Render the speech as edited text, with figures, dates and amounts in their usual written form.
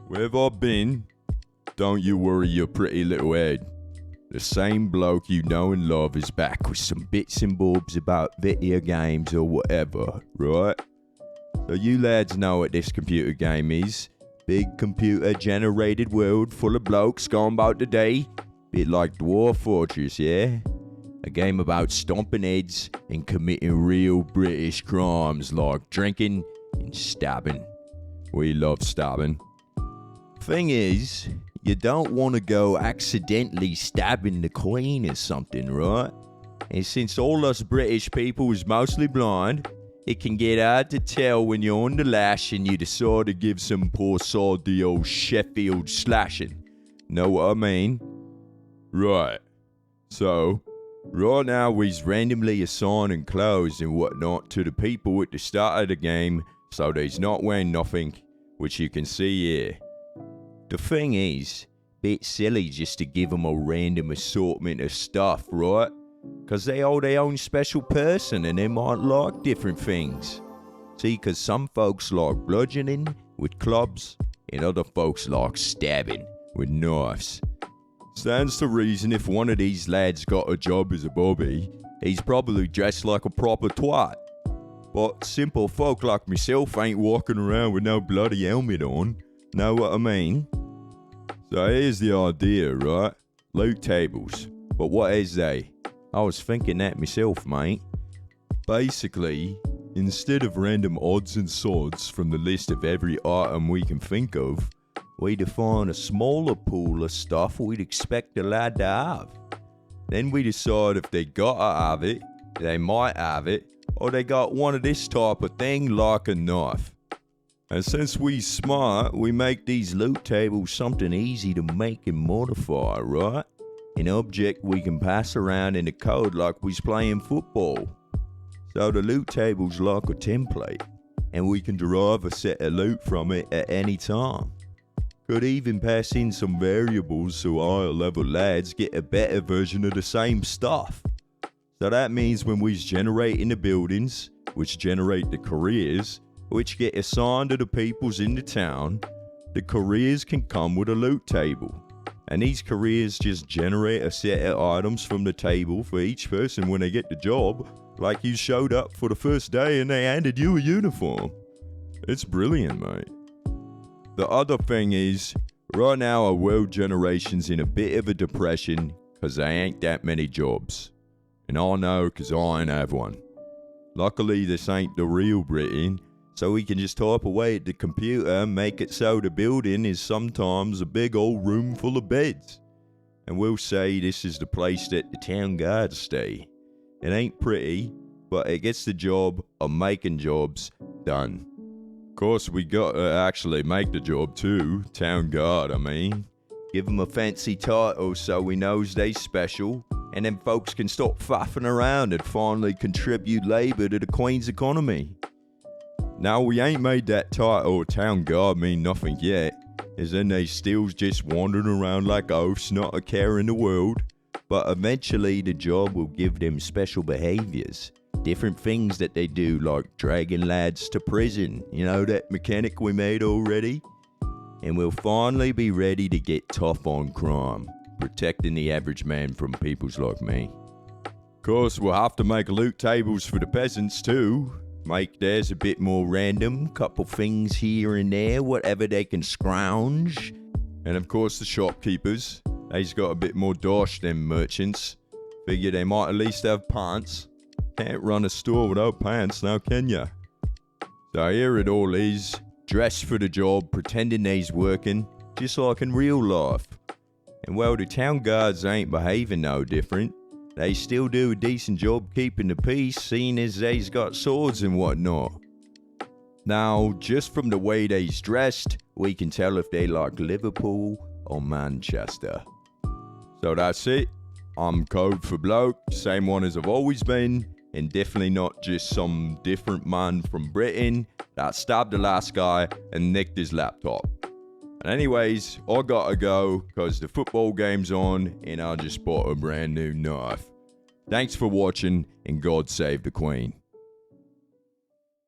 Where have I been? Don't you worry your pretty little head. The same bloke you know and love is back with some bits and bobs about video games or whatever, right? So you lads know what this computer game is. Big computer generated world full of blokes going about the day. Bit like Dwarf Fortress, yeah? A game about stomping heads and committing real British crimes like drinking and stabbing. We love stabbing. Thing is, you don't want to go accidentally stabbing the Queen or something, right? And since all us British people is mostly blind, it can get hard to tell when you're on the lash and you decide to give some poor sod the old Sheffield slashing. Know what I mean? Right. So, right now we's randomly assigning clothes and whatnot to the people at the start of the game, so they's not wearing nothing, which you can see here. The thing is, bit silly just to give them a random assortment of stuff, right? Cause they are their own special person and they might like different things. See, cause some folks like bludgeoning with clubs and other folks like stabbing with knives. Stands to reason if one of these lads got a job as a bobby, he's probably dressed like a proper twat. But simple folk like myself ain't walking around with no bloody helmet on. Know what I mean? So here's the idea, right? Loot tables. But what is they? I was thinking that myself, mate. Basically, instead of random odds and sods from the list of every item we can think of, we define a smaller pool of stuff we'd expect a lad to have. Then we decide if they gotta have it, they might have it, or they got one of this type of thing like a knife. And since we smart, we make these loot tables something easy to make and modify, right? An object we can pass around in the code like we's playing football. So the loot table's like a template, and we can derive a set of loot from it at any time. Could even pass in some variables so higher level lads get a better version of the same stuff. So that means when we's generating the buildings, which generate the careers, which get assigned to the peoples in the town, the careers can come with a loot table. And these careers just generate a set of items from the table for each person when they get the job, like you showed up for the first day and they handed you a uniform. It's brilliant, mate. The other thing is, right now our world generation's in a bit of a depression because there ain't that many jobs. And I know because I ain't have one. Luckily this ain't the real Britain, so we can just type away at the computer and make it so the building is sometimes a big old room full of beds. And we'll say this is the place that the town guards stay. It ain't pretty, but it gets the job of making jobs done. Of course we got to actually make the job too, town guard I mean. Give them a fancy title so we knows they special, and then folks can stop faffing around and finally contribute labour to the Queen's economy. Now we ain't made that title town guard mean nothing yet, as then they still just wandering around like oafs, not a care in the world. But eventually the job will give them special behaviours, different things that they do like dragging lads to prison, you know that mechanic we made already? And we'll finally be ready to get tough on crime, protecting the average man from peoples like me. Of course we'll have to make loot tables for the peasants too. Make theirs a bit more random, couple things here and there, whatever they can scrounge. And of course the shopkeepers, they's got a bit more dosh than merchants. Figure they might at least have pants. Can't run a store without pants now, can ya? So here it all is, dressed for the job, pretending they's working, just like in real life. And well, the town guards ain't behaving no different. They still do a decent job keeping the peace, seeing as they's got swords and whatnot. Now, just from the way they's dressed, we can tell if they like Liverpool or Manchester. So that's it. I'm Code for Bloke, same one as I've always been, and definitely not just some different man from Britain that stabbed the last guy and nicked his laptop. And anyways, I gotta go because the football game's on and I just bought a brand new knife. Thanks for watching and God save the Queen.